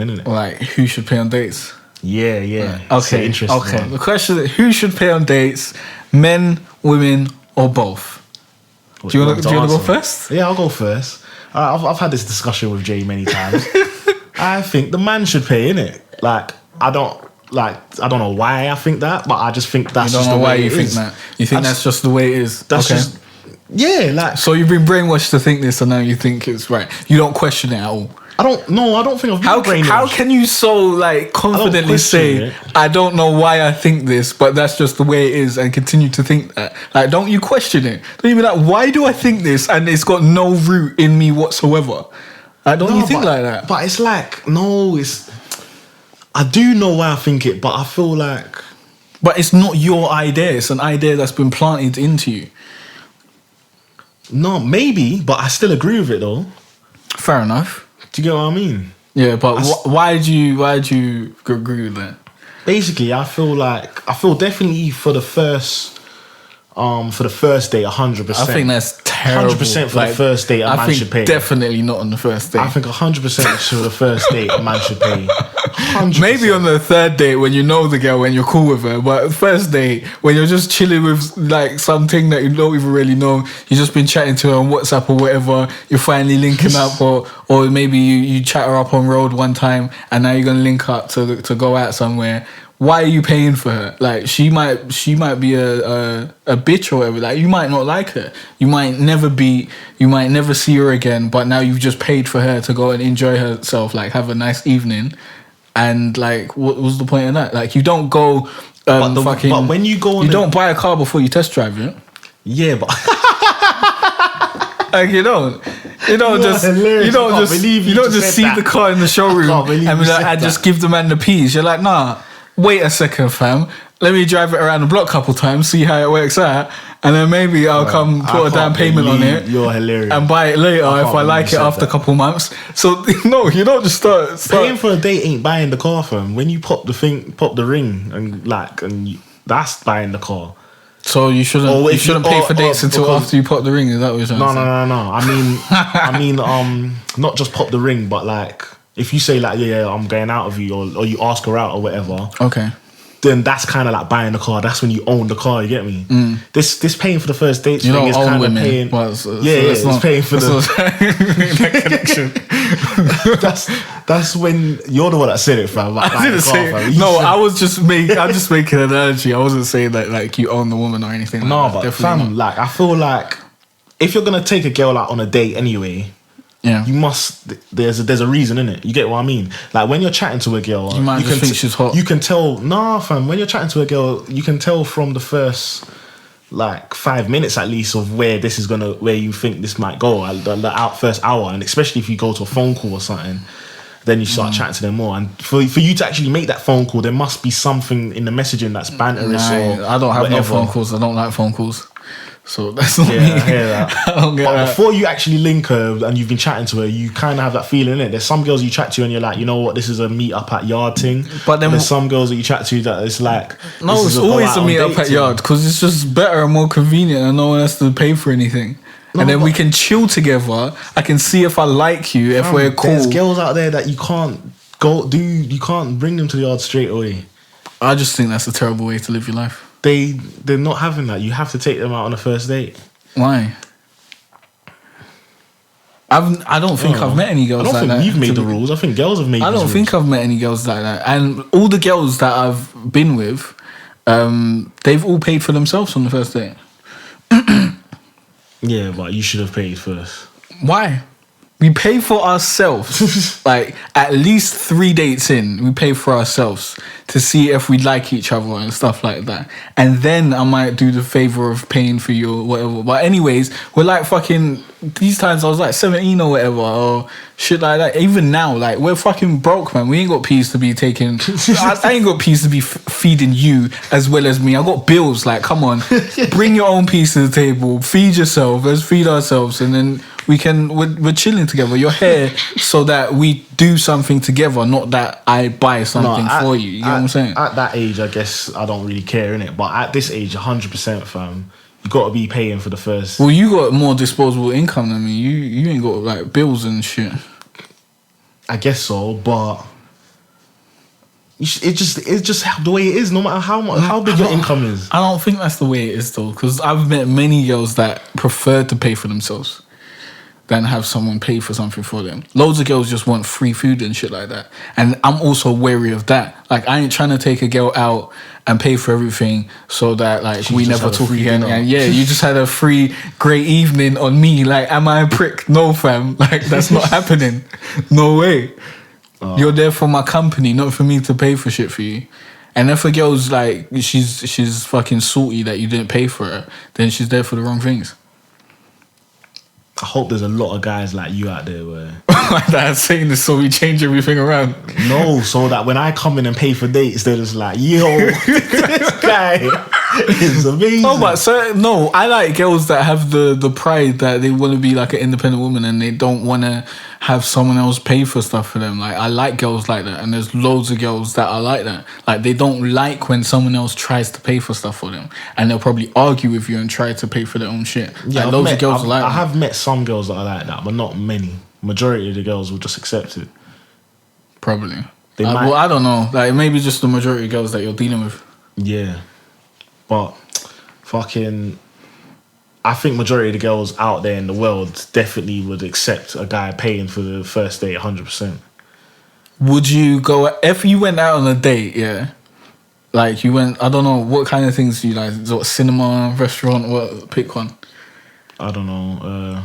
happening, isn't it? Like, who should pay on dates? Yeah. Right. Okay, interesting. Okay. One. The question is, who should pay on dates? Men, women, or both? Do you want to go first? Yeah, I'll go first. I've had this discussion with Jay many times. I think the man should pay, innit? Like, I don't know why I think that, but I just think that's just the way it is. You don't know why you think that? You think that's just the way it is? That's just... Yeah, like... So you've been brainwashed to think this, and now you think it's right. You don't question it at all. I don't think I've been brainwashed. How can you so, like, confidently say, I don't know why I think this, but that's just the way it is, and continue to think that? Like, don't you question it? Don't you be like, why do I think this, and it's got no root in me whatsoever? Like, don't you think like that? But it's like, no, I do know why I think it, but I feel like... But it's not your idea. It's an idea that's been planted into you. No, maybe, but I still agree with it, though. Fair enough. Do you get what I mean? Yeah, but why do you agree with that? Basically, I feel definitely for the first date, 100%. I think that's terrible. 100% for the first date, a man should pay. Definitely not on the first date. I think 100% for the first date, a man should pay. 100%. Maybe on the third date when you know the girl, when you're cool with her, but first date when you're just chilling with like something that you don't even really know, you've just been chatting to her on WhatsApp or whatever, you're finally linking up, or maybe you chat her up on road one time and now you're gonna link up to go out somewhere. Why are you paying for her? Like, she might be a bitch or whatever. Like, you might not like her. You might never see her again, but now you've just paid for her to go and enjoy herself, like have a nice evening. And like, what was the point of that? Like, you don't go but when you go on, you don't buy a car before you test drive it. Yeah, but like you don't just see the car in the showroom and be like, I just give the man the peas. You're like, nah. Wait a second, fam. Let me drive it around the block a couple times, see how it works out, and then maybe I'll come put a down payment on it. You're hilarious. And buy it later if I like it after a couple months. So no, you don't just start. Paying for a date ain't buying the car, fam. When you pop the ring, and that's buying the car. So you shouldn't pay for dates until after you pop the ring. Is that what you're saying? No. I mean, not just pop the ring, but like. If you say like, yeah, I'm going out with you, or you ask her out or whatever, okay, then that's kind of like buying the car. That's when you own the car. You get me? This paying for the first dates thing is kind of paying. It's paying for the connection. That's when you're the one that said it, fam. Like, I didn't say it. No, I'm just making an analogy. I wasn't saying that like you own the woman or anything. No, like but that. fam, like I feel like if you're gonna take a girl out on a date anyway. Yeah, you must. There's a reason in it. You get what I mean? Like when you're chatting to a girl, you might think she's hot. You can tell. Nah, fam. When you're chatting to a girl, you can tell from the first like 5 minutes at least of where you think this might go. The first hour, and especially if you go to a phone call or something, then you start chatting to them more. And for you to actually make that phone call, there must be something in the messaging that's banterous. Or I don't have no phone calls. I don't like phone calls. So that's not me. I hear that. I don't get but that. Before you actually link her and you've been chatting to her, you kind of have that feeling in it. There's some girls you chat to and you're like, you know what, this is a meet up at yard thing. But then there's some girls that you chat to that it's like, no, it's always a meet up at yard because it's just better and more convenient and no one has to pay for anything. No, and then we can chill together. I can see if I like you, if we're cool. There's girls out there that you can't bring them to the yard straight away. I just think that's a terrible way to live your life. They're not having that. You have to take them out on a first date. Why? I don't think I've met any girls like that. I don't think you've made the rules. I think girls have made. I don't think I've met any girls like that. And all the girls that I've been with, they've all paid for themselves on the first date. Yeah, but you should have paid first. Why? We pay for ourselves. Like, at least 3 dates in, we pay for ourselves to see if we like each other and stuff like that. And then I might do the favour of paying for you or whatever. But anyways, we're like fucking... These times I was like 17 or whatever, or shit like that. Even now, like, we're fucking broke, man. We ain't got peas to be taking... I ain't got peas to be feeding you as well as me. I got bills. Like, come on. Bring your own peas to the table. Feed yourself. Let's feed ourselves. And then... We're chilling together. You're here so that we do something together, not that I buy something for you. You know what I'm saying? At that age, I guess I don't really care, innit? But at this age, 100%, fam, you got to be paying for the first. Well, you got more disposable income than me. You ain't got like bills and shit. I guess so, but It's just the way it is. No matter how big your income is. I don't think that's the way it is though, because I've met many girls that prefer to pay for themselves than have someone pay for something for them. Loads of girls just want free food and shit like that, and I'm also wary of that. Like, I ain't trying to take a girl out and pay for everything so that like we never talk again. And yeah, you just had a free great evening on me. Like, am I a prick? No, fam. Like, that's not happening. No way. You're there for my company, not for me to pay for shit for you. And if a girl's like she's fucking salty that you didn't pay for her, then she's there for the wrong things. I hope there's a lot of guys like you out there where that's saying this so we change everything around. No, so that when I come in and pay for dates, they're just like, yo, this guy is amazing. No, but no, I like girls that have the pride that they want to be like an independent woman and they don't want to have someone else pay for stuff for them. Like, I like girls like that, and there's loads of girls that are like that. Like, they don't like when someone else tries to pay for stuff for them, and they'll probably argue with you and try to pay for their own shit. Yeah, like, loads of girls are like that. I have met some girls that are like that, but not many. Majority of the girls will just accept it. Probably. Well, I don't know. Like, maybe just the majority of girls that you're dealing with. Yeah, but fucking, I think majority of the girls out there in the world definitely would accept a guy paying for the first date 100%. Would you go, if you went out on a date, yeah? Like, you went, I don't know, what kind of things do you like? What, cinema, restaurant, what? Pick one. I don't know.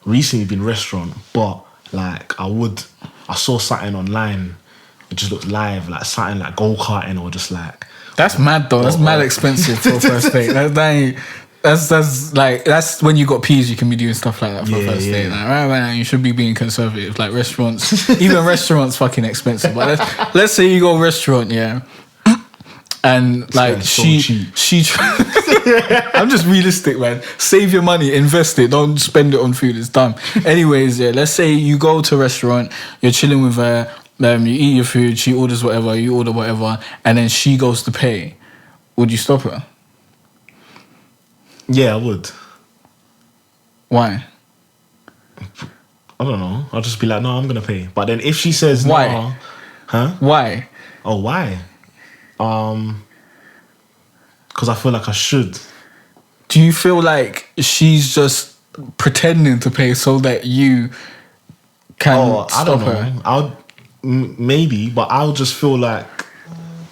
Recently been restaurant, but like I saw something online. It just looked live, like something like go-karting or just like. That's mad though. That's mad expensive for a first date. That's when you got peas, you can be doing stuff like that for a first date. Like, right now, you should be being conservative. Like, restaurants, even restaurants, fucking expensive. But let's say you go restaurant, yeah, and like I'm just realistic, man. Save your money, invest it. Don't spend it on food. It's dumb. Anyways, yeah, let's say you go to a restaurant, you're chilling with her. You eat your food, she orders whatever, you order whatever, and then she goes to pay. Would you stop her? Yeah, I would. Why? I don't know. I'll just be like, no, I'm going to pay. But then if she says why? No, huh? Why? Oh, why? Because I feel like I should. Do you feel like she's just pretending to pay so that you can stop her? Maybe, but I'll just feel like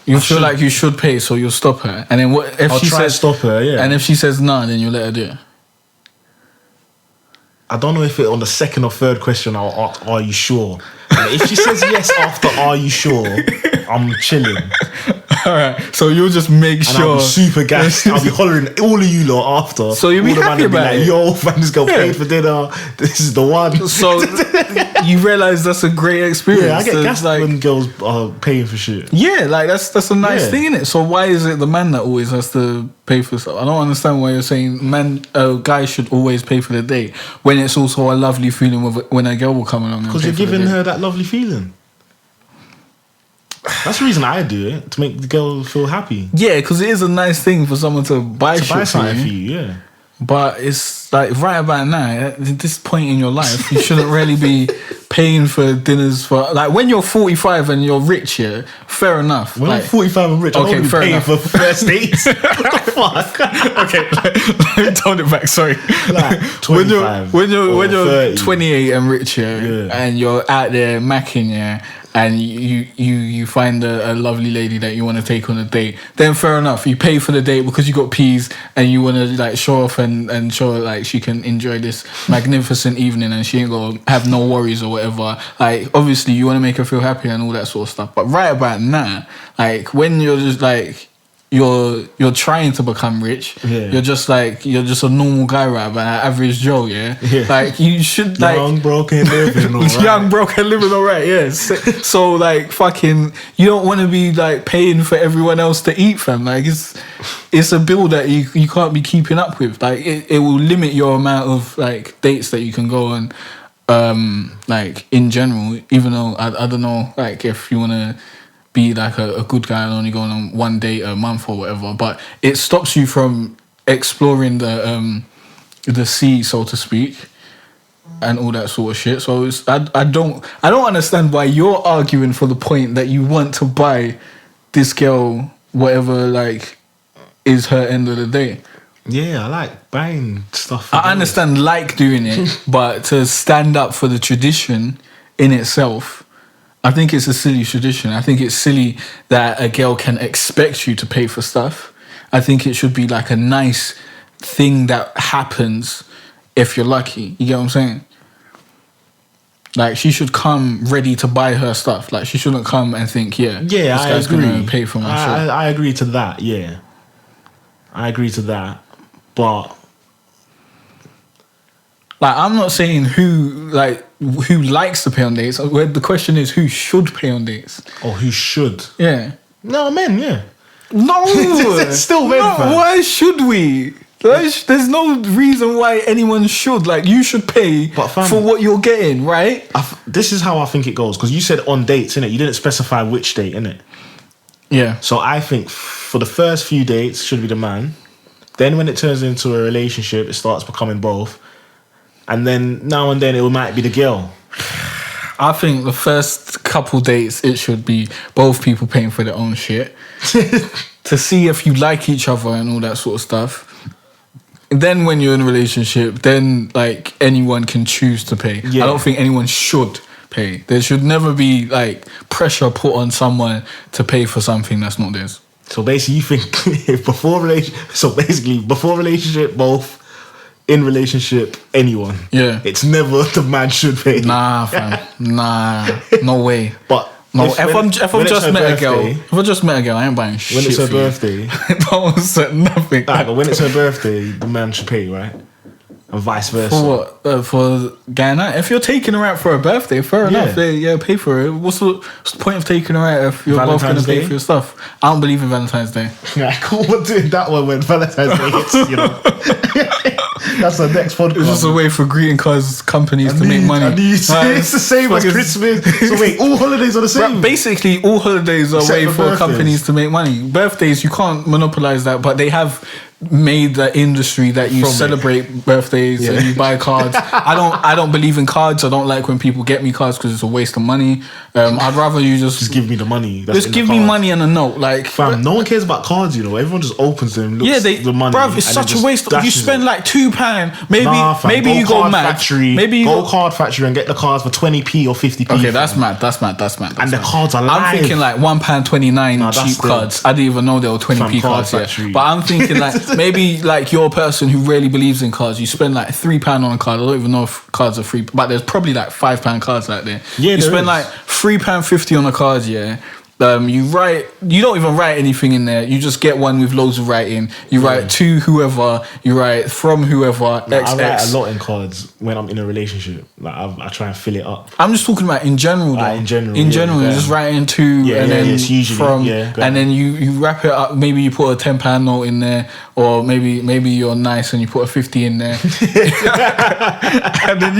like you should pay, so you'll stop her. And then what if I'll she try says to stop her? Yeah. And if she says no, then you let her do it. I don't know if on the second or third question I'll ask, "Are you sure?" And if she says yes after "Are you sure?" I'm chilling. All right, so you'll just make sure. I'll be super gassed. I'll be hollering all of you lot after. So you'll be happy about it. Yo, fam, this girl paid for dinner. This is the one. So you realise that's a great experience. Yeah, I get gassed when girls are paying for shit. Yeah, like that's a nice thing, innit? So why is it the man that always has to pay for stuff? I don't understand why you're saying guys should always pay for the date when it's also a lovely feeling when a girl will come along. Because you're giving her that lovely feeling. That's the reason I do it, to make the girl feel happy. Yeah, because it is a nice thing for someone to buy something for you. Yeah. But it's like right about now, at this point in your life, you shouldn't really be paying for dinners for like when you're 45 and you're rich. Yeah, fair enough. When I'm 45 and rich, I don't be paying for first dates. What the fuck? Okay, let me tone it back. Sorry. Like 25 when you're 30. 28 and rich, yeah, and you're out there macking, yeah. And you find a lovely lady that you want to take on a date, then fair enough. You pay for the date because you got peas and you want to like show off and show her like she can enjoy this magnificent evening and she ain't gonna have no worries or whatever. Like obviously you want to make her feel happy and all that sort of stuff. But right about now, like when you're just like you're trying to become rich, you're just a normal guy, right? But average Joe, like you should like young broken living all right. Young broken living all right, yes. So like fucking, you don't want to be like paying for everyone else to eat, fam. Like it's a bill that you can't be keeping up with. Like it will limit your amount of like dates that you can go on, like in general. Even though I don't know, like if you want to be like a good guy and only going on one date a month or whatever, but it stops you from exploring the sea, so to speak. and all that sort of shit. So I don't understand why you're arguing for the point that you want to buy this girl whatever like is her end of the day. Yeah, I like buying stuff. I understand like doing it, but to stand up for the tradition in itself, I think it's a silly tradition. I think it's silly that a girl can expect you to pay for stuff. I think it should be like a nice thing that happens if you're lucky. You get what I'm saying? Like, she should come ready to buy her stuff. Like, she shouldn't come and think, this guy's going to pay for my shit. I agree to that, yeah. I agree to that. But... like, I'm not saying who likes to pay on dates. The question is who should pay on dates. Or who should. Yeah. No, men, yeah. No! It's still men, fam. Why should we? There's no reason why anyone should. Like, you should pay for what you're getting, right? This is how I think it goes. Because you said on dates, innit? You didn't specify which date, innit? Yeah. So I think for the first few dates should be the man. Then when it turns into a relationship, it starts becoming both. And then now and then it might be the girl. I think the first couple dates, it should be both people paying for their own shit. To see if you like each other and all that sort of stuff. Then when you're in a relationship, then like anyone can choose to pay. Yeah. I don't think anyone should pay. There should never be like pressure put on someone to pay for something that's not theirs. So basically you think before relationship, both. In relationship, anyone. Yeah. It's never the man should pay. Nah, fam. Nah. No way. But no, if I just met a girl, I ain't buying shit. When it's her birthday. Don't say nothing. Nah, but when it's her birthday, the man should pay, right? And vice versa. For what? For Ghana? If you're taking her out for her birthday, fair enough. Yeah, pay for it. What's the point of taking her out if you're both going to pay for your stuff? I don't believe in Valentine's Day. Yeah, cool. We're doing that one when Valentine's Day hits, you know. That's the next podcast. It's just a way for greeting cards companies to make money. It's the same as Christmas. So wait, all holidays are the same? Basically, all holidays are a way for companies to make money. Birthdays, you can't monopolize that, but they have made the industry that you celebrate birthdays and you buy cards. I don't believe in cards. I don't like when people get me cards because it's a waste of money. I'd rather you just give me the money. Just give me money and a note. Like, fam, no one cares about cards, you know. Everyone just opens them, looks the money. Bruv, it's such a waste. You spend like £2. Maybe you go mad. Maybe you go card factory and get the cards for 20p or 50p. Okay, that's mad. And the cards are live. I'm thinking like £1.29 cheap cards. I didn't even know there were 20p cards yet. But I'm thinking like maybe like you're a person who really believes in cards. You spend like £3 on a card. I don't even know if cards are free, but there's probably like £5 cards out there. Yeah, you spend like £3.50 on a card. Yeah. You don't even write anything in there. You just get one with loads of writing. You write to whoever, you write from whoever, I write a lot in cards when I'm in a relationship. Like I try and fill it up. I'm just talking about in general though. In general, you're just writing to and then from, and then you wrap it up. Maybe you put a £10 note in there, or maybe you're nice and you put a 50 in there. And then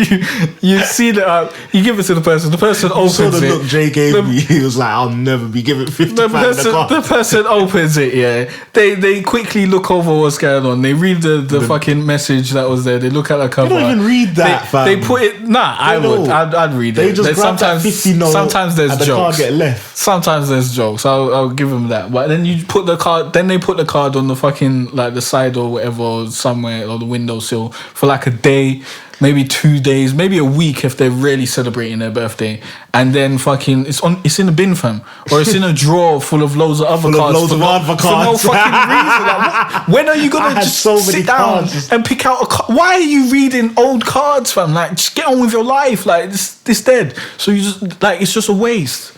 you seal it up, you give it to the person opens it. Look Jay gave me, he was like, I'll never be given £50 the person opens it, yeah. They quickly look over what's going on. They read the fucking message that was there. They look at the cover. You don't even read that, fam. They put it. I'd read it. They just grab that 50 note. Sometimes there's and the jokes. card get left. Sometimes there's jokes. I'll give them that. But then you put the card. Then they put the card on the fucking like the side or whatever, or somewhere, or the windowsill for like a day. Maybe 2 days, maybe a week if they're really celebrating their birthday, and then fucking it's in a bin, fam, or it's in a drawer full of loads of other cards. For no fucking reason. Like, when are you gonna just sit down and pick out a card? Why are you reading old cards, fam? Like, just get on with your life. Like, this dead. So you just like it's just a waste.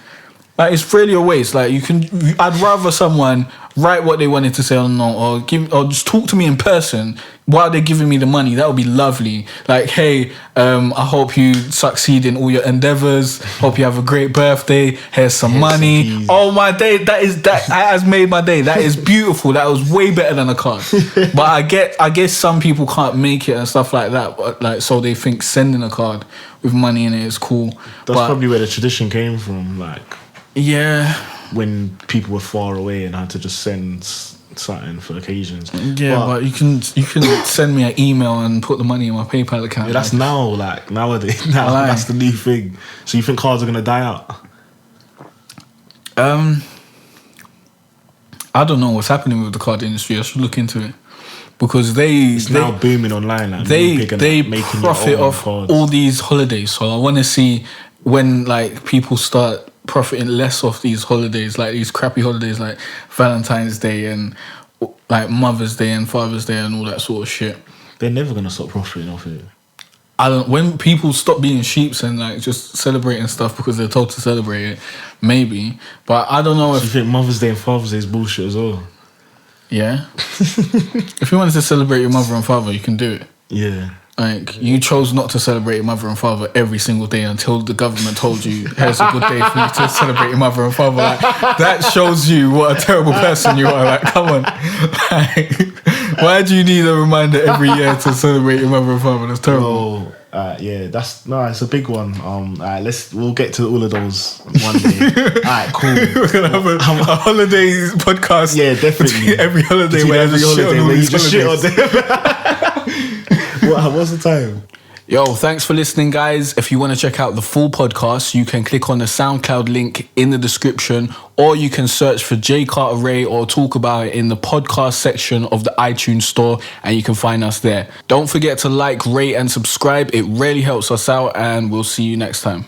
Like, it's really a waste. Like, I'd rather someone write what they wanted to say on a note, or just talk to me in person while they're giving me the money. That would be lovely. Like, hey, I hope you succeed in all your endeavors. Hope you have a great birthday. Here's some money. Oh my day, that has made my day. That is beautiful. That was way better than a card. But I guess some people can't make it and stuff like that. But like, so they think sending a card with money in it is cool. That's probably where the tradition came from. Like, yeah, when people were far away and had to just send something for occasions. Yeah, but you can send me an email and put the money in my PayPal account. Yeah, that's now, like, nowadays. Now, that's the new thing. So you think cars are going to die out? I don't know what's happening with the card industry. I should look into it. Because it's now booming online. Like, they profit off all these holidays. So I want to see when like people start profiting less off these holidays, like these crappy holidays like Valentine's Day and like Mother's Day and Father's Day and all that sort of shit. They're never gonna stop profiting off it. When people stop being sheeps and like just celebrating stuff because they're told to celebrate it, maybe. But I don't know if you think Mother's Day and Father's Day is bullshit as well. Yeah. If you wanted to celebrate your mother and father, you can do it. Yeah. Like, you chose not to celebrate your mother and father every single day until the government told you, here's a good day for you to celebrate your mother and father. Like, that shows you what a terrible person you are. Like, come on. Like, why do you need a reminder every year to celebrate your mother and father? That's terrible. Yeah, it's a big one. We'll get to all of those one day. Alright, cool. We're gonna have a holiday podcast. Yeah, definitely. Every holiday where you just shit on them. What's the time? Yo, thanks for listening, guys. If you want to check out the full podcast, you can click on the SoundCloud link in the description, or you can search for Jay Cartere or talk about it in the podcast section of the iTunes store, and you can find us there. Don't forget to like, rate, and subscribe. It really helps us out, and we'll see you next time.